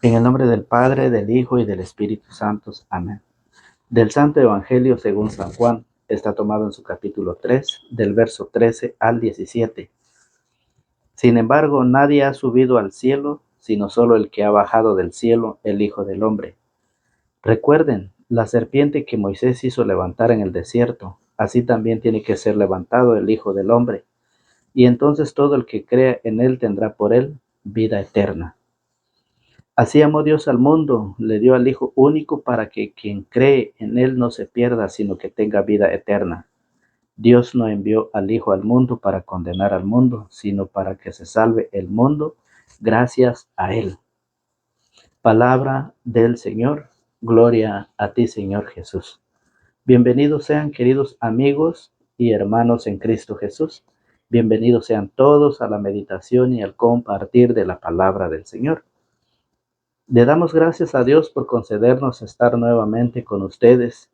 En el nombre del Padre, del Hijo y del Espíritu Santo. Amén. Del Santo Evangelio según San Juan, está tomado en su capítulo 3, del verso 13 al 17. Sin embargo, nadie ha subido al cielo, sino solo el que ha bajado del cielo, el Hijo del Hombre. Recuerden, la serpiente que Moisés hizo levantar en el desierto, así también tiene que ser levantado el Hijo del Hombre. Y entonces todo el que crea en él tendrá por él vida eterna. Así amó Dios al mundo, le dio al Hijo único para que quien cree en Él no se pierda, sino que tenga vida eterna. Dios no envió al Hijo al mundo para condenar al mundo, sino para que se salve el mundo gracias a Él. Palabra del Señor. Gloria a ti, Señor Jesús. Bienvenidos sean, queridos amigos y hermanos en Cristo Jesús. Bienvenidos sean todos a la meditación y al compartir de la palabra del Señor. Le damos gracias a Dios por concedernos estar nuevamente con ustedes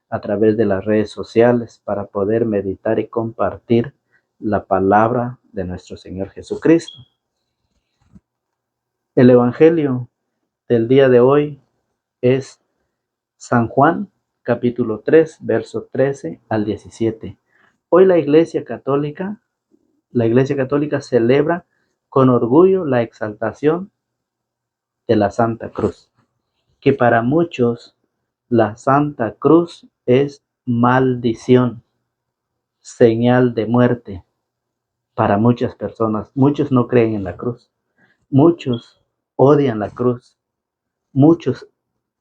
a través de las redes sociales para poder meditar y compartir la palabra de nuestro Señor Jesucristo. El Evangelio del día de hoy es San Juan, capítulo 3, verso 13 al 17. Hoy la Iglesia Católica celebra con orgullo la exaltación de la Santa Cruz, que para muchos la Santa Cruz es maldición, señal de muerte para muchas personas. Muchos no creen en la cruz, muchos odian la cruz, muchos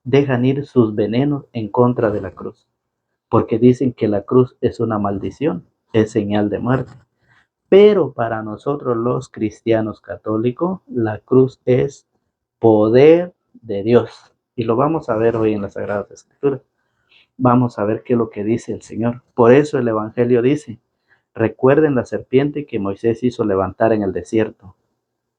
dejan ir sus venenos en contra de la cruz, porque dicen que la cruz es una maldición, es señal de muerte. Pero para nosotros los cristianos católicos, la cruz es poder de Dios. Y lo vamos a ver hoy en las Sagradas Escrituras. Vamos a ver qué es lo que dice el Señor. Por eso el Evangelio dice, recuerden la serpiente que Moisés hizo levantar en el desierto.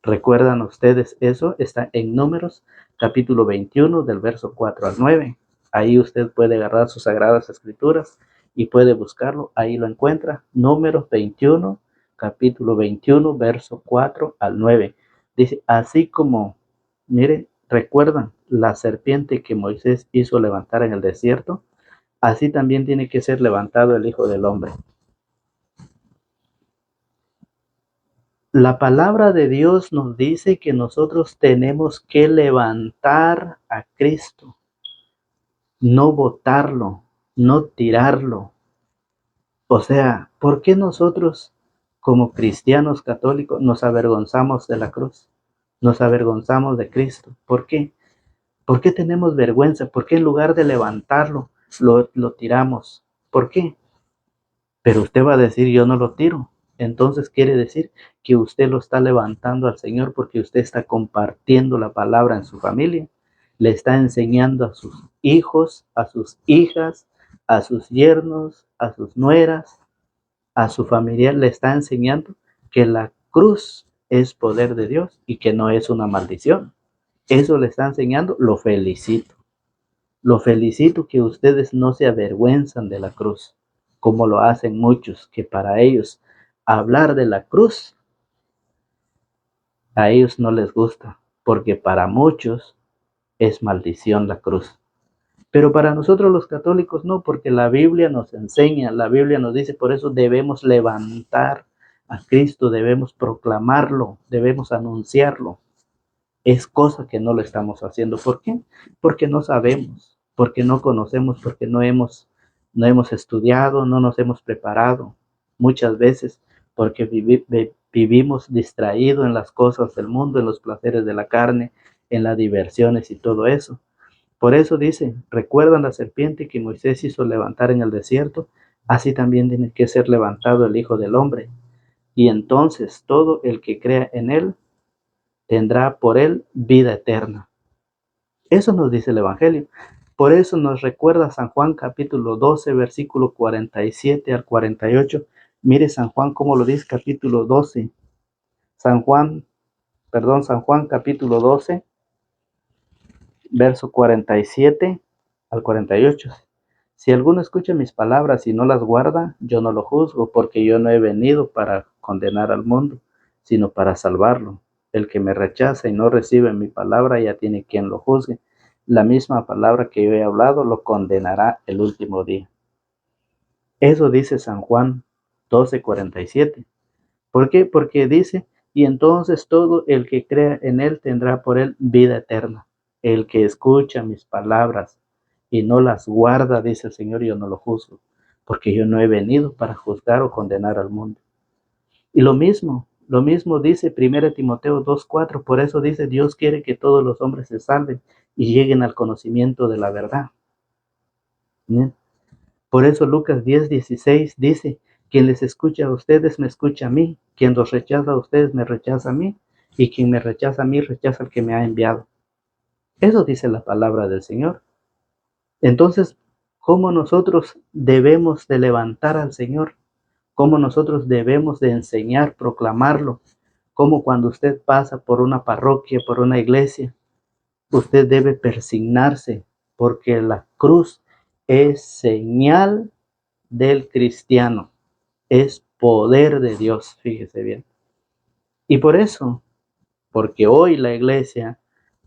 ¿Recuerdan ustedes eso? Está en Números, capítulo 21, del verso 4 al 9. Ahí usted puede agarrar sus Sagradas Escrituras y puede buscarlo. Ahí lo encuentra. Números 21, capítulo 21, verso 4 al 9. Dice, así como, mire, recuerdan la serpiente que Moisés hizo levantar en el desierto, así también tiene que ser levantado el Hijo del Hombre. La palabra de Dios nos dice que nosotros tenemos que levantar a Cristo, no botarlo, no tirarlo. O sea, ¿por qué nosotros como cristianos católicos nos avergonzamos de la cruz? Nos avergonzamos de Cristo. ¿Por qué? ¿Por qué tenemos vergüenza? ¿Por qué en lugar de levantarlo, lo tiramos? ¿Por qué? Pero usted va a decir, yo no lo tiro. Entonces quiere decir que usted lo está levantando al Señor porque usted está compartiendo la palabra en su familia. Le está enseñando a sus hijos, a sus hijas, a sus yernos, a sus nueras, a su familiar. Le está enseñando que la cruz es poder de Dios y que no es una maldición. Eso le está enseñando. Lo felicito. Lo felicito que ustedes no se avergüenzan de la cruz, como lo hacen muchos, que para ellos hablar de la cruz, a ellos no les gusta, porque para muchos es maldición la cruz. Pero para nosotros los católicos no, porque la Biblia nos enseña, la Biblia nos dice, por eso debemos levantar a Cristo, debemos proclamarlo, debemos anunciarlo. Es cosa que no lo estamos haciendo. ¿Por qué? Porque no sabemos, porque no conocemos, porque no hemos estudiado, no nos hemos preparado. Muchas veces porque vivimos distraídos en las cosas del mundo, en los placeres de la carne, en las diversiones y todo eso. Por eso dice, recuerdan la serpiente que Moisés hizo levantar en el desierto, así también tiene que ser levantado el Hijo del Hombre. Y entonces todo el que crea en él tendrá por él vida eterna. Eso nos dice el Evangelio. Por eso nos recuerda San Juan capítulo 12, versículo 47 al 48. Mire San Juan cómo lo dice capítulo 12. San Juan capítulo 12, verso 47 al 48. Si alguno escucha mis palabras y no las guarda, yo no lo juzgo, porque yo no he venido para condenar al mundo, sino para salvarlo. El que me rechaza y no recibe mi palabra ya tiene quien lo juzgue. La misma palabra que yo he hablado lo condenará el último día. Eso dice San Juan 12:47. ¿Por qué? Porque dice, y entonces todo el que crea en él tendrá por él vida eterna. El que escucha mis palabras y no las guarda, dice el Señor, yo no lo juzgo, porque yo no he venido para juzgar o condenar al mundo. Y lo mismo dice 1 Timoteo 2:4, por eso dice, Dios quiere que todos los hombres se salven y lleguen al conocimiento de la verdad. ¿Bien? Por eso Lucas 10:16 dice, quien les escucha a ustedes me escucha a mí, quien los rechaza a ustedes me rechaza a mí, y quien me rechaza a mí rechaza al que me ha enviado. Eso dice la palabra del Señor. Entonces, ¿cómo nosotros debemos de levantar al Señor? ¿Cómo nosotros debemos de enseñar, proclamarlo? Como cuando usted pasa por una parroquia, por una iglesia, usted debe persignarse, porque la cruz es señal del cristiano, es poder de Dios, fíjese bien. Y por eso, porque hoy la Iglesia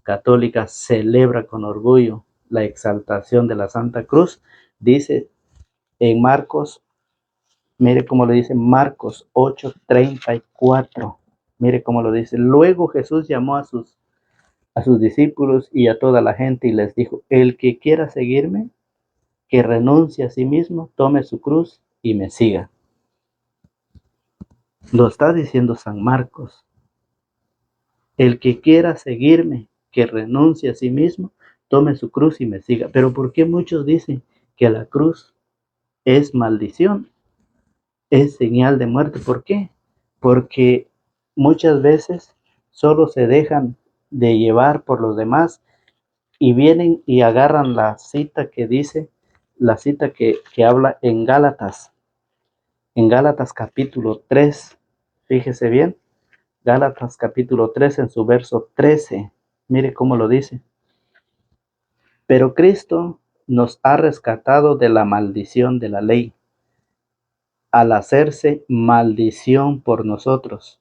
Católica celebra con orgullo la exaltación de la Santa Cruz, dice en Marcos, mire cómo le dice Marcos 8:34, mire cómo lo dice. Luego Jesús llamó a sus discípulos y a toda la gente y les dijo, el que quiera seguirme, que renuncie a sí mismo, tome su cruz y me siga. Lo está diciendo San Marcos. El que quiera seguirme, que renuncie a sí mismo, tome su cruz y me siga. Pero ¿por qué muchos dicen que la cruz es maldición? Es señal de muerte. ¿Por qué? Porque muchas veces solo se dejan de llevar por los demás y vienen y agarran la cita que dice, la cita que habla en Gálatas capítulo 3. Fíjese bien, Gálatas capítulo 3 en su verso 13. Mire cómo lo dice. Pero Cristo nos ha rescatado de la maldición de la ley, al hacerse maldición por nosotros.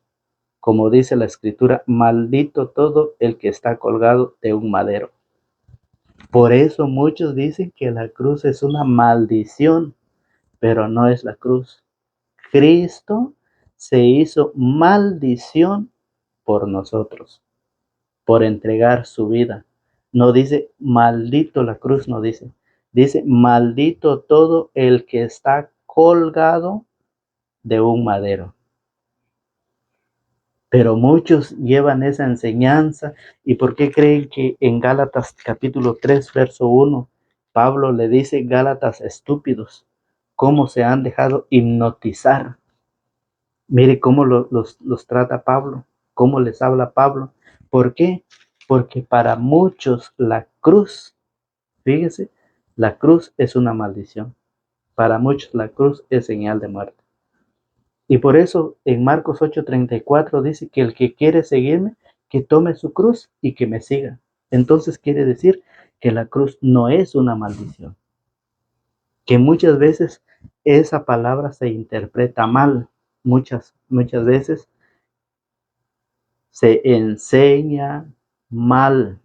Como dice la Escritura, maldito todo el que está colgado de un madero. Por eso muchos dicen que la cruz es una maldición, pero no es la cruz. Cristo se hizo maldición por nosotros, por entregar su vida. No dice maldito la cruz, no dice. Dice maldito todo el que está colgado de un madero. Pero muchos llevan esa enseñanza. ¿Y por qué creen que en Gálatas capítulo 3, verso 1, Pablo le dice Gálatas estúpidos? ¿Cómo se han dejado hipnotizar? Mire cómo los trata Pablo, cómo les habla Pablo. ¿Por qué? Porque para muchos la cruz, fíjese, la cruz es una maldición. Para muchos la cruz es señal de muerte. Y por eso en Marcos 8:34 dice que el que quiere seguirme, que tome su cruz y que me siga. Entonces quiere decir que la cruz no es una maldición. Que muchas veces esa palabra se interpreta mal. Muchas veces se enseña mal,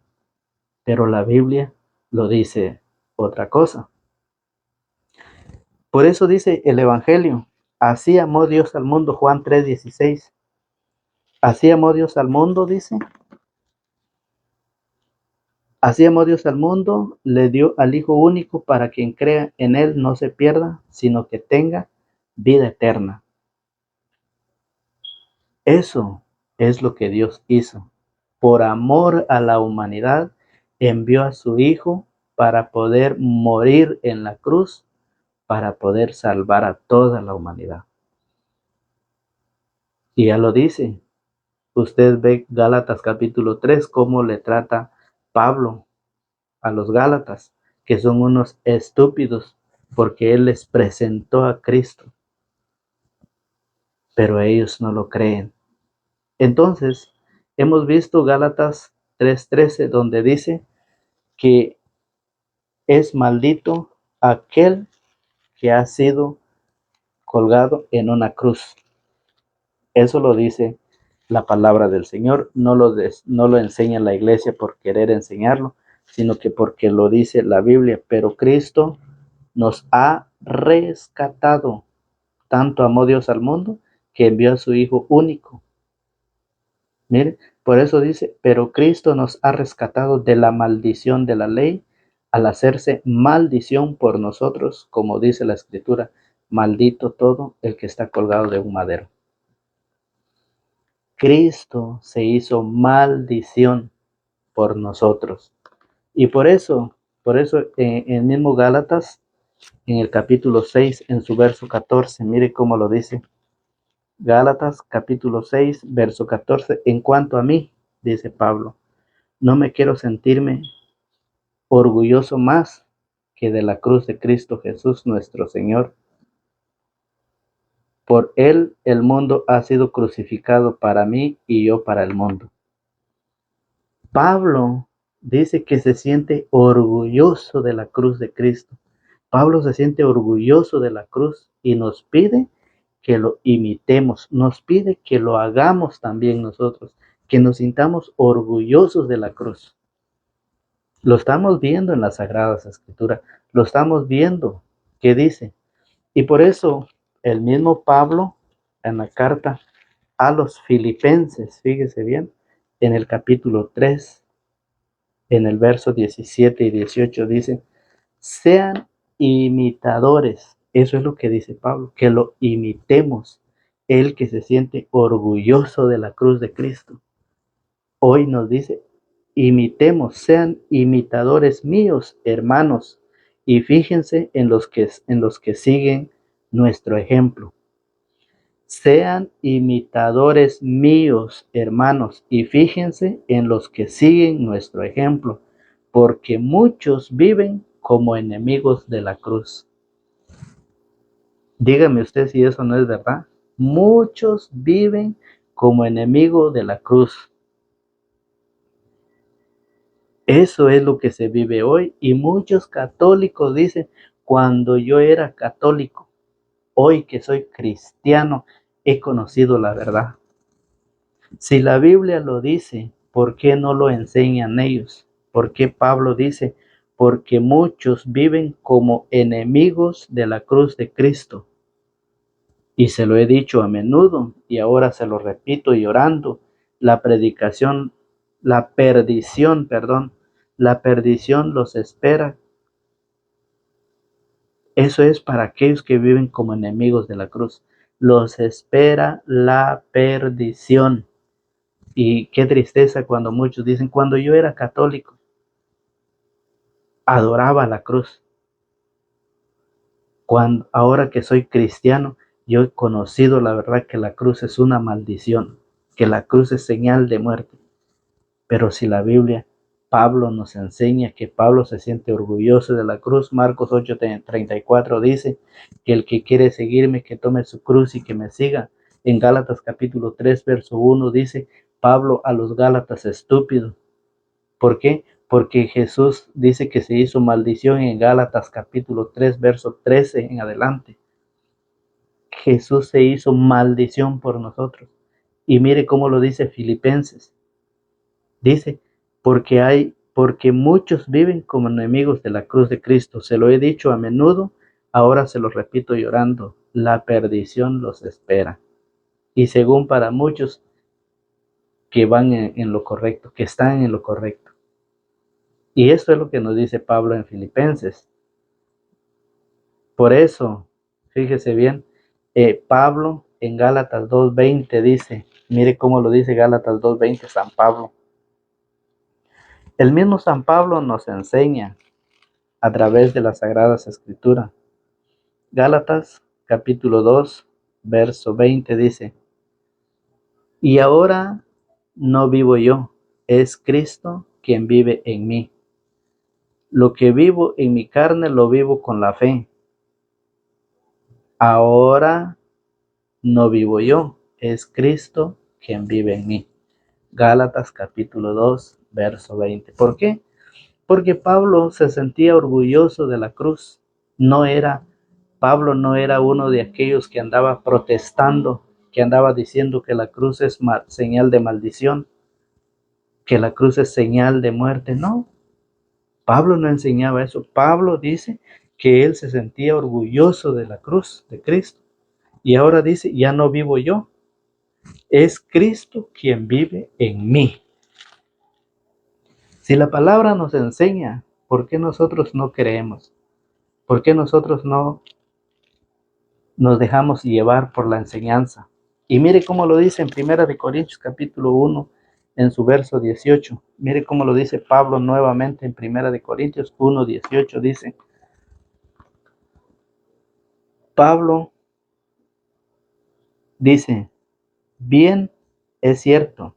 pero la Biblia lo dice otra cosa. Por eso dice el Evangelio, así amó Dios al mundo, Juan 3:16. Así amó Dios al mundo, dice. Así amó Dios al mundo, le dio al Hijo único para quien crea en Él no se pierda, sino que tenga vida eterna. Eso es lo que Dios hizo. Por amor a la humanidad, envió a su Hijo para poder morir en la cruz, para poder salvar a toda la humanidad. Y ya lo dice. Usted ve Gálatas capítulo 3, cómo le trata Pablo a los Gálatas, que son unos estúpidos, porque él les presentó a Cristo, pero ellos no lo creen. Entonces, hemos visto Gálatas 3:13, donde dice que es maldito aquel que ha sido colgado en una cruz. Eso lo dice la palabra del Señor. No lo enseña la iglesia por querer enseñarlo, sino que porque lo dice la Biblia. Pero Cristo nos ha rescatado. Tanto amó Dios al mundo que envió a su Hijo único. Mire, por eso dice, pero Cristo nos ha rescatado de la maldición de la ley al hacerse maldición por nosotros, como dice la Escritura, maldito todo el que está colgado de un madero. Cristo se hizo maldición por nosotros. Y por eso en el mismo Gálatas, en el capítulo 6, en su verso 14, mire cómo lo dice. Gálatas capítulo 6, verso 14. En cuanto a mí, dice Pablo, no me quiero sentirme orgulloso más que de la cruz de Cristo Jesús nuestro Señor. Por él el mundo ha sido crucificado para mí y yo para el mundo. Pablo dice que se siente orgulloso de la cruz de Cristo. Pablo se siente orgulloso de la cruz y nos pide que lo imitemos, nos pide que lo hagamos también nosotros, que nos sintamos orgullosos de la cruz. Lo estamos viendo en las Sagradas Escrituras, lo estamos viendo, ¿qué dice? Y por eso el mismo Pablo en la carta a los Filipenses, fíjese bien, en el capítulo 3, en el verso 17 y 18 dice, sean imitadores. Eso es lo que dice Pablo, que lo imitemos. Él que se siente orgulloso de la cruz de Cristo. Hoy nos dice, imitemos, sean imitadores míos, hermanos, y fíjense en los que siguen nuestro ejemplo. Sean imitadores míos, hermanos, y fíjense en los que siguen nuestro ejemplo, porque muchos viven como enemigos de la cruz. Dígame usted si eso no es verdad. Muchos viven como enemigos de la cruz. Eso es lo que se vive hoy y muchos católicos dicen, cuando yo era católico, hoy que soy cristiano, he conocido la verdad. Si la Biblia lo dice, ¿por qué no lo enseñan ellos? ¿Por qué Pablo dice? Porque muchos viven como enemigos de la cruz de Cristo. Y se lo he dicho a menudo y ahora se lo repito llorando. La perdición los espera. Eso es para aquellos que viven como enemigos de la cruz. Los espera la perdición. Y qué tristeza cuando muchos dicen, cuando yo era católico, adoraba la cruz. Ahora que soy cristiano, yo he conocido la verdad que la cruz es una maldición, que la cruz es señal de muerte. Pero si la Biblia, Pablo nos enseña que Pablo se siente orgulloso de la cruz, Marcos 8:34 dice que el que quiere seguirme, que tome su cruz y que me siga. En Gálatas capítulo 3, verso 1 dice Pablo a los Gálatas estúpidos. ¿Por qué? Porque Jesús dice que se hizo maldición en Gálatas capítulo 3, verso 13 en adelante. Jesús se hizo maldición por nosotros. Y mire cómo lo dice Filipenses. Dice, porque muchos viven como enemigos de la cruz de Cristo. Se lo he dicho a menudo, ahora se lo repito llorando. La perdición los espera. Y según para muchos que van en lo correcto, que están en lo correcto. Y esto es lo que nos dice Pablo en Filipenses. Por eso, fíjese bien, Pablo en Gálatas 2:20 dice, mire cómo lo dice Gálatas 2:20 San Pablo. El mismo San Pablo nos enseña a través de las Sagradas Escrituras. Gálatas capítulo 2, verso 20 dice, y ahora no vivo yo, es Cristo quien vive en mí. Lo que vivo en mi carne lo vivo con la fe. Ahora no vivo yo, es Cristo quien vive en mí. Gálatas capítulo 2, verso 20. ¿Por qué? Porque Pablo se sentía orgulloso de la cruz. Pablo no era uno de aquellos que andaba protestando que andaba diciendo que la cruz es señal de maldición, que la cruz es señal de muerte. No, Pablo no enseñaba eso. Pablo dice que él se sentía orgulloso de la cruz de Cristo. Y ahora dice, ya no vivo yo, es Cristo quien vive en mí. Si la palabra nos enseña, ¿por qué nosotros no creemos? ¿Por qué nosotros no nos dejamos llevar por la enseñanza? Y mire cómo lo dice en 1 capítulo 1, en su verso 18. Mire cómo lo dice Pablo nuevamente en 1 18, dice, Pablo dice, bien es cierto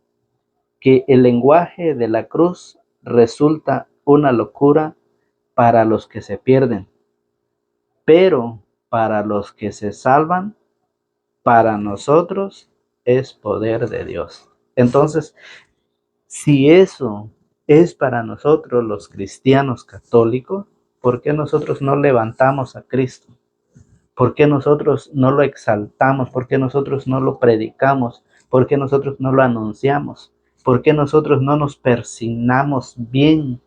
que el lenguaje de la cruz resulta una locura para los que se pierden, pero para los que se salvan, para nosotros es poder de Dios. Entonces, si eso es para nosotros los cristianos católicos, ¿por qué nosotros no levantamos a Cristo? ¿Por qué nosotros no lo exaltamos? ¿Por qué nosotros no lo predicamos? ¿Por qué nosotros no lo anunciamos? ¿Por qué nosotros no nos persignamos bien?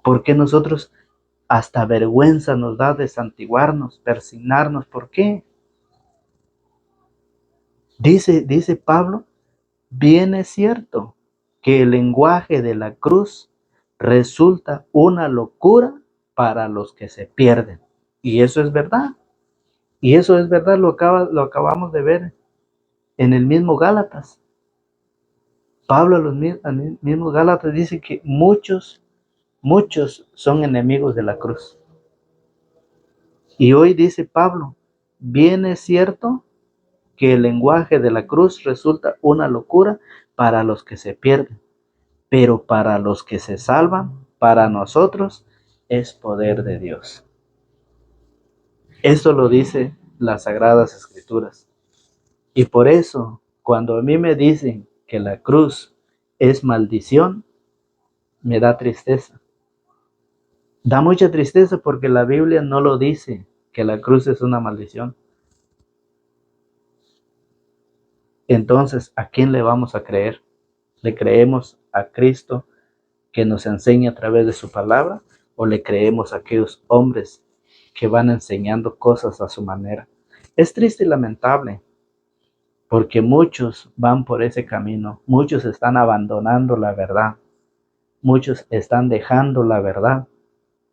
¿Por qué nosotros hasta vergüenza nos da de santiguarnos, persignarnos? ¿Por qué? Dice Pablo, bien es cierto que el lenguaje de la cruz resulta una locura para los que se pierden. Y eso es verdad. Y eso es verdad, lo acabamos de ver en el mismo Gálatas. Pablo a los mismos Gálatas dice que muchos son enemigos de la cruz. Y hoy dice Pablo, bien es cierto que el lenguaje de la cruz resulta una locura para los que se pierden, pero para los que se salvan, para nosotros, es poder de Dios. Esto lo dice las Sagradas Escrituras. Y por eso, cuando a mí me dicen que la cruz es maldición, me da tristeza. Da mucha tristeza porque la Biblia no lo dice, que la cruz es una maldición. Entonces, ¿a quién le vamos a creer? ¿Le creemos a Cristo que nos enseña a través de su palabra? ¿O le creemos a aquellos hombres que van enseñando cosas a su manera? Es triste y lamentable, porque muchos van por ese camino, muchos están abandonando la verdad, muchos están dejando la verdad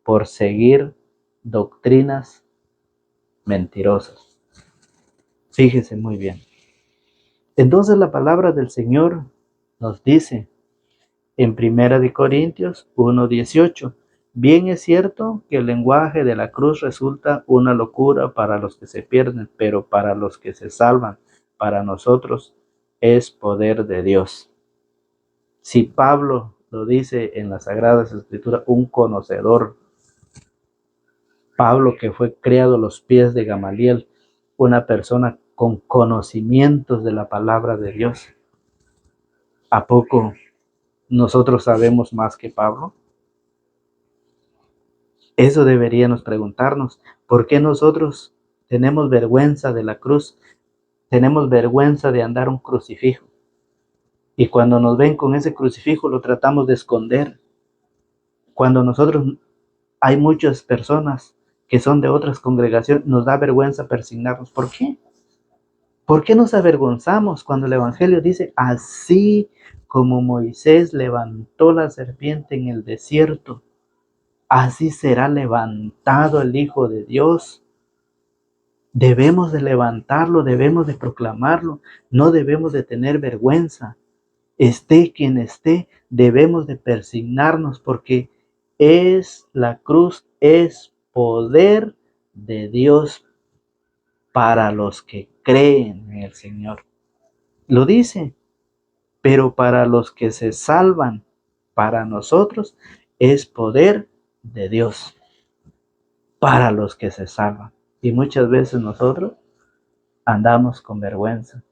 por seguir doctrinas mentirosas. Fíjese muy bien. Entonces la palabra del Señor nos dice en 1 Corintios 1:18, bien es cierto que el lenguaje de la cruz resulta una locura para los que se pierden, pero para los que se salvan, para nosotros es poder de Dios. Si Pablo lo dice en las Sagradas Escrituras, un conocedor, Pablo que fue criado a los pies de Gamaliel, una persona con conocimientos de la palabra de Dios, ¿a poco nosotros sabemos más que Pablo? Eso deberíamos preguntarnos. ¿Por qué nosotros tenemos vergüenza de la cruz? Tenemos vergüenza de andar un crucifijo. Y cuando nos ven con ese crucifijo lo tratamos de esconder. Cuando hay muchas personas que son de otras congregaciones, nos da vergüenza persignarnos. ¿Por qué? ¿Por qué nos avergonzamos cuando el Evangelio dice, así como Moisés levantó la serpiente en el desierto, así será levantado el Hijo de Dios? Debemos de levantarlo, debemos de proclamarlo, no debemos de tener vergüenza. Esté quien esté, debemos de persignarnos porque la cruz es poder de Dios para los que creen en el Señor. Lo dice, pero para los que se salvan, para nosotros es poder de Dios, para los que se salvan. Y muchas veces nosotros andamos con vergüenza.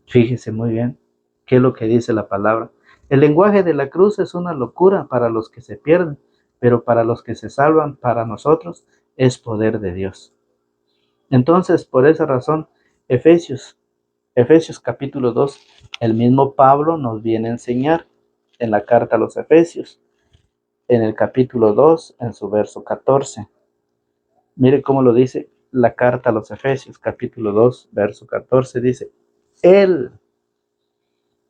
Fíjese muy bien qué es lo que dice la palabra. El lenguaje de la cruz es una locura para los que se pierden, pero para los que se salvan, para nosotros, es poder de Dios. Entonces, por esa razón, Efesios, Efesios capítulo 2, el mismo Pablo nos viene a enseñar en la carta a los Efesios, en el capítulo 2, en su verso 14. Mire cómo lo dice la carta a los Efesios, capítulo 2, verso 14, dice, Él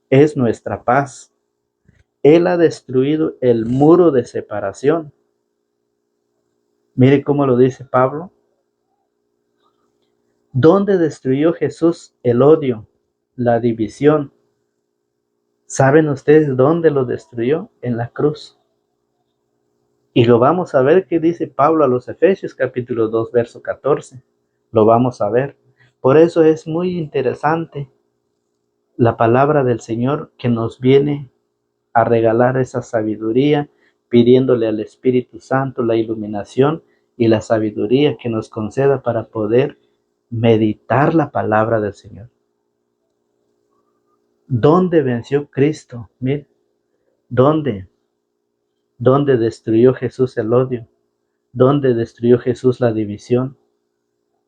es nuestra paz. Él ha destruido el muro de separación. Mire cómo lo dice Pablo. ¿Dónde destruyó Jesús el odio, la división? ¿Saben ustedes dónde lo destruyó? En la cruz. Y lo vamos a ver que dice Pablo a los Efesios capítulo 2, verso 14. Lo vamos a ver. Por eso es muy interesante la palabra del Señor que nos viene a regalar esa sabiduría, pidiéndole al Espíritu Santo la iluminación y la sabiduría que nos conceda para poder meditar la palabra del Señor. ¿Dónde venció Cristo? Mire, ¿dónde? ¿Dónde destruyó Jesús el odio? ¿Dónde destruyó Jesús la división?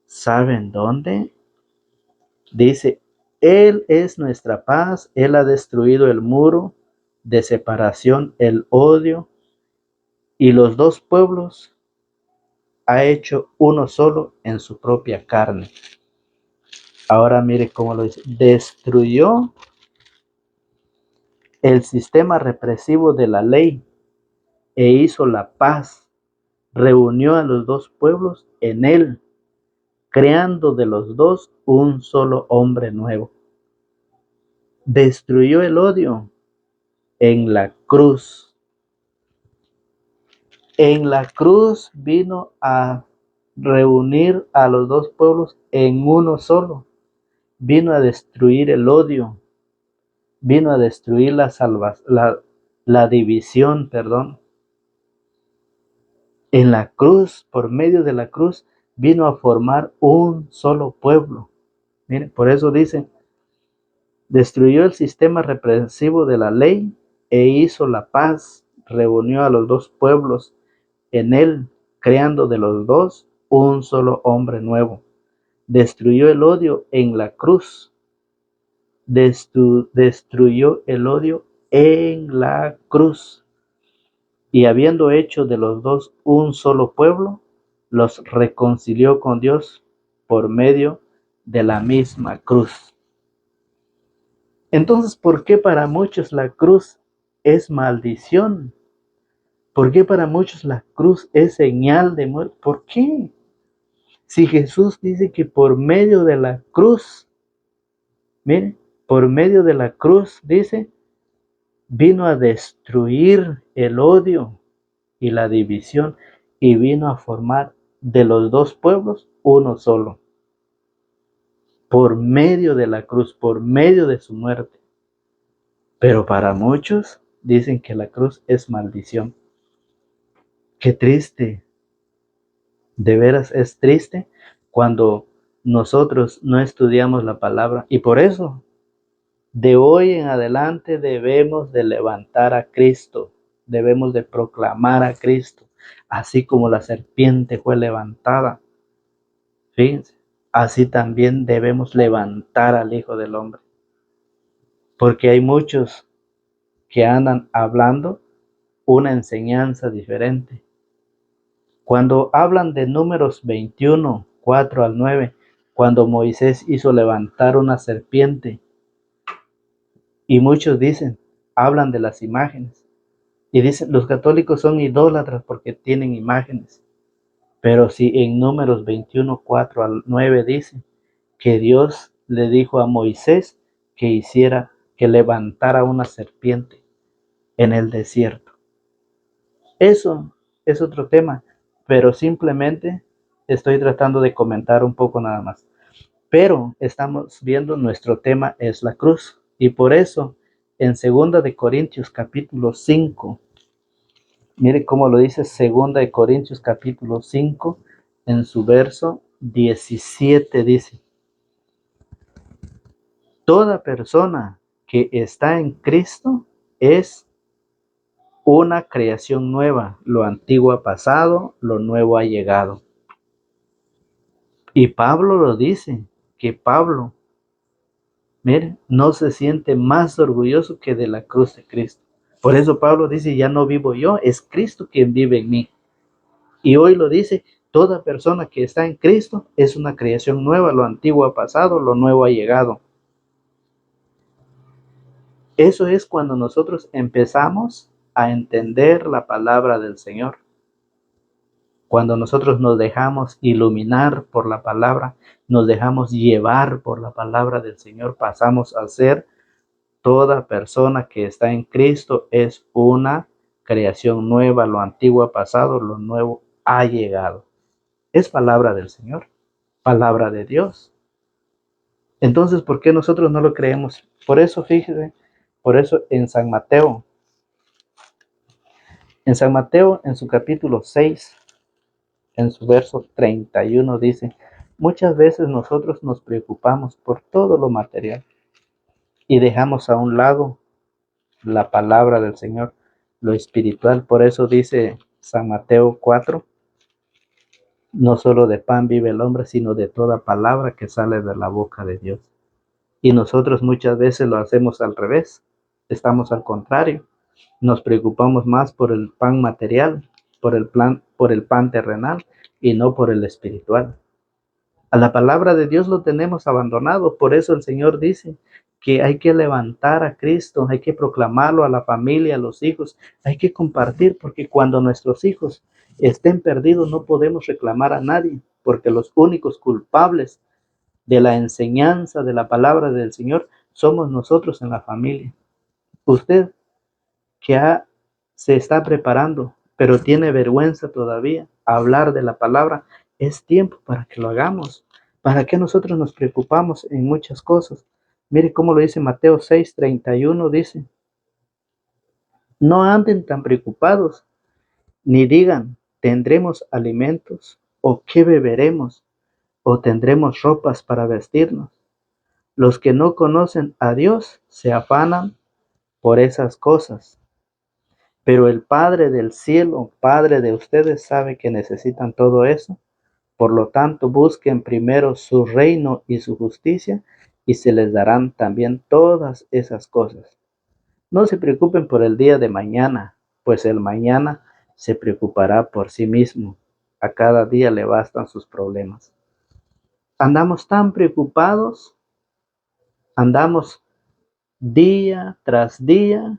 ¿Saben dónde? Dice, Él es nuestra paz, Él ha destruido el muro de separación, el odio, y los dos pueblos ha hecho uno solo en su propia carne. Ahora mire cómo lo dice. Destruyó el sistema represivo de la ley e hizo la paz. Reunió a los dos pueblos en él, creando de los dos un solo hombre nuevo. Destruyó el odio en la cruz. En la cruz vino a reunir a los dos pueblos en uno solo. Vino a destruir el odio. Vino a destruir la división, perdón. En la cruz, por medio de la cruz, vino a formar un solo pueblo. Miren, por eso dice, destruyó el sistema represivo de la ley e hizo la paz, reunió a los dos pueblos en él, creando de los dos un solo hombre nuevo. Destruyó el odio en la cruz. Destruyó el odio en la cruz. Y habiendo hecho de los dos un solo pueblo, los reconcilió con Dios por medio de la misma cruz. Entonces, ¿por qué para muchos la cruz es maldición? ¿Por qué para muchos la cruz es señal de muerte? ¿Por qué? Si Jesús dice que por medio de la cruz, mire, por medio de la cruz, dice, vino a destruir el odio y la división y vino a formar de los dos pueblos uno solo. Por medio de la cruz, por medio de su muerte. Pero para muchos dicen que la cruz es maldición. Qué triste. De veras es triste cuando nosotros no estudiamos la palabra. Y por eso, de hoy en adelante debemos de levantar a Cristo. Debemos de proclamar a Cristo. Así como la serpiente fue levantada. Fíjense, así también debemos levantar al Hijo del Hombre. Porque hay muchos que andan hablando una enseñanza diferente. Cuando hablan de Números 21, 4 al 9, cuando Moisés hizo levantar una serpiente, y muchos dicen, hablan de las imágenes, y dicen, los católicos son idólatras porque tienen imágenes. Pero si en Números 21, 4 al 9 dice que Dios le dijo a Moisés que levantara una serpiente en el desierto. Eso es otro tema, pero simplemente estoy tratando de comentar un poco nada más. Pero estamos viendo, nuestro tema es la cruz. Y por eso, en 2 de Corintios capítulo 5, mire cómo lo dice 2 de Corintios capítulo 5, en su verso 17 dice, toda persona que está en Cristo es una creación nueva. Lo antiguo ha pasado, lo nuevo ha llegado. Y Pablo lo dice, que Pablo, mire, no se siente más orgulloso que de la cruz de Cristo. Por eso Pablo dice, ya no vivo yo, es Cristo quien vive en mí. Y hoy lo dice, toda persona que está en Cristo es una creación nueva, lo antiguo ha pasado, lo nuevo ha llegado. Eso es cuando nosotros empezamos a entender la palabra del Señor. Cuando nosotros nos dejamos iluminar por la palabra, nos dejamos llevar por la palabra del Señor, pasamos a ser toda persona que está en Cristo es una creación nueva, lo antiguo ha pasado, lo nuevo ha llegado. Es palabra del Señor, palabra de Dios. Entonces, ¿por qué nosotros no lo creemos? Por eso, fíjese, por eso en San Mateo, en su capítulo 6, en su verso 31 dice, muchas veces nosotros nos preocupamos por todo lo material y dejamos a un lado la palabra del Señor, lo espiritual. Por eso dice San Mateo 4, no solo de pan vive el hombre, sino de toda palabra que sale de la boca de Dios. Y nosotros muchas veces lo hacemos al revés, estamos al contrario, nos preocupamos más por el pan material, por el pan terrenal y no por el espiritual. A la palabra de Dios lo tenemos abandonado, por eso el Señor dice que hay que levantar a Cristo, hay que proclamarlo a la familia, a los hijos, hay que compartir, porque cuando nuestros hijos estén perdidos no podemos reclamar a nadie, porque los únicos culpables de la enseñanza de la palabra del Señor somos nosotros en la familia. Usted que se está preparando, pero tiene vergüenza todavía a hablar de la palabra, es tiempo para que lo hagamos. ¿Para qué nosotros nos preocupamos en muchas cosas? Mire cómo lo dice Mateo 6:31, dice, no anden tan preocupados, ni digan, tendremos alimentos, o qué beberemos, o tendremos ropas para vestirnos. Los que no conocen a Dios se afanan por esas cosas. Pero el Padre del cielo, Padre de ustedes, sabe que necesitan todo eso. Por lo tanto, busquen primero su reino y su justicia y se les darán también todas esas cosas. No se preocupen por el día de mañana, pues el mañana se preocupará por sí mismo. A cada día le bastan sus problemas. Andamos tan preocupados, andamos día tras día,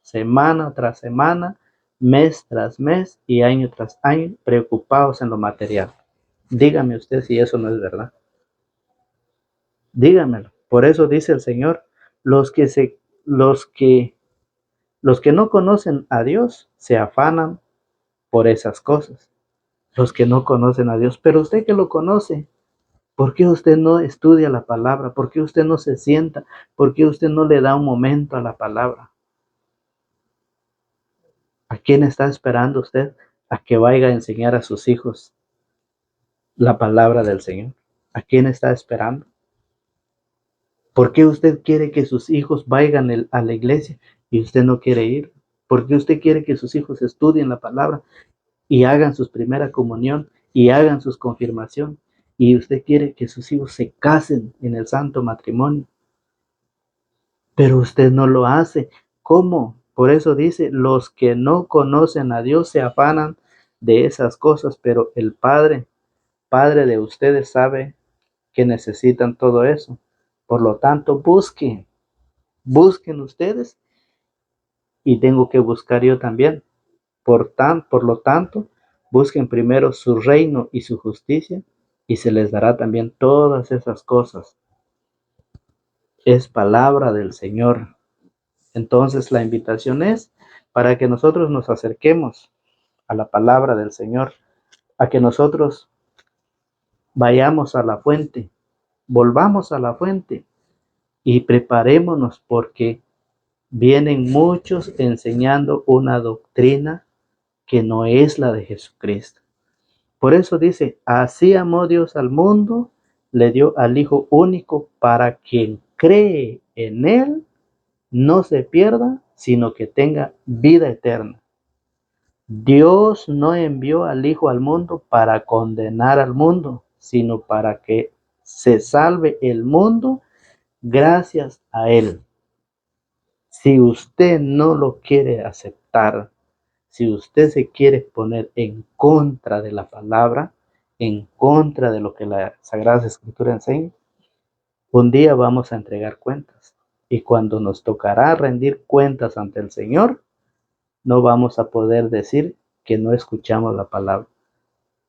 semana tras semana, mes tras mes y año tras año, preocupados en lo material. Dígame usted si eso no es verdad. Dígamelo. Por eso dice el Señor, los que se, los que no conocen a Dios se afanan por esas cosas. Los que no conocen a Dios, pero usted que lo conoce, ¿por qué usted no estudia la palabra? ¿Por qué usted no se sienta? ¿Por qué usted no le da un momento a la palabra? ¿A quién está esperando usted a que vaya a enseñar a sus hijos la palabra del Señor? ¿A quién está esperando? ¿Por qué usted quiere que sus hijos vayan a la iglesia y usted no quiere ir? ¿Por qué usted quiere que sus hijos estudien la palabra y hagan su primera comunión y hagan sus confirmación? Y usted quiere que sus hijos se casen en el santo matrimonio, pero usted no lo hace. ¿Cómo? Por eso dice, los que no conocen a Dios se afanan de esas cosas, pero el Padre de ustedes sabe que necesitan todo eso. Por lo tanto, busquen ustedes y tengo que buscar yo también. Por lo tanto, busquen primero su reino y su justicia y se les dará también todas esas cosas. Es palabra del Señor. Entonces la invitación es para que nosotros nos acerquemos a la palabra del Señor, a que nosotros vayamos a la fuente, volvamos a la fuente y preparémonos porque vienen muchos enseñando una doctrina que no es la de Jesucristo. Por eso dice, así amó Dios al mundo, le dio al Hijo único para quien cree en Él no se pierda, sino que tenga vida eterna. Dios no envió al Hijo al mundo para condenar al mundo, sino para que se salve el mundo gracias a Él. Si usted no lo quiere aceptar, si usted se quiere poner en contra de la palabra, en contra de lo que la Sagrada Escritura enseña, un día vamos a entregar cuentas. Y cuando nos tocará rendir cuentas ante el Señor, no vamos a poder decir que no escuchamos la palabra.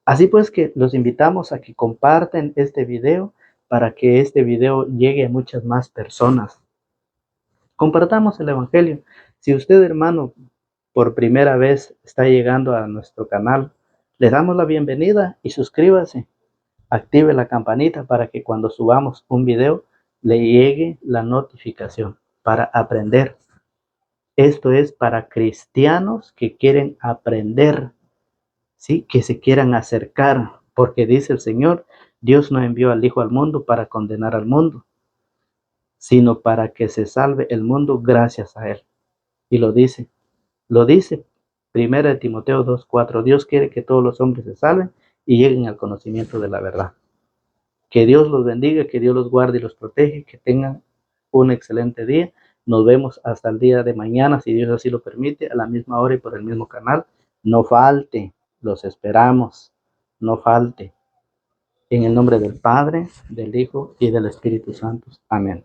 Así pues que los invitamos a que compartan este video para que este video llegue a muchas más personas. Compartamos el Evangelio. Si usted, hermano, por primera vez está llegando a nuestro canal, le damos la bienvenida y suscríbase. Active la campanita para que cuando subamos un video le llegue la notificación para aprender. Esto es para cristianos que quieren aprender, ¿sí? Que se quieran acercar, porque dice el Señor, Dios no envió al Hijo al mundo para condenar al mundo, sino para que se salve el mundo gracias a Él. Y lo dice 1 Timoteo 2:4, Dios quiere que todos los hombres se salven y lleguen al conocimiento de la verdad. Que Dios los bendiga, que Dios los guarde y los protege, que tengan un excelente día. Nos vemos hasta el día de mañana, si Dios así lo permite, a la misma hora y por el mismo canal. No falte, los esperamos, no falte. En el nombre del Padre, del Hijo y del Espíritu Santo. Amén.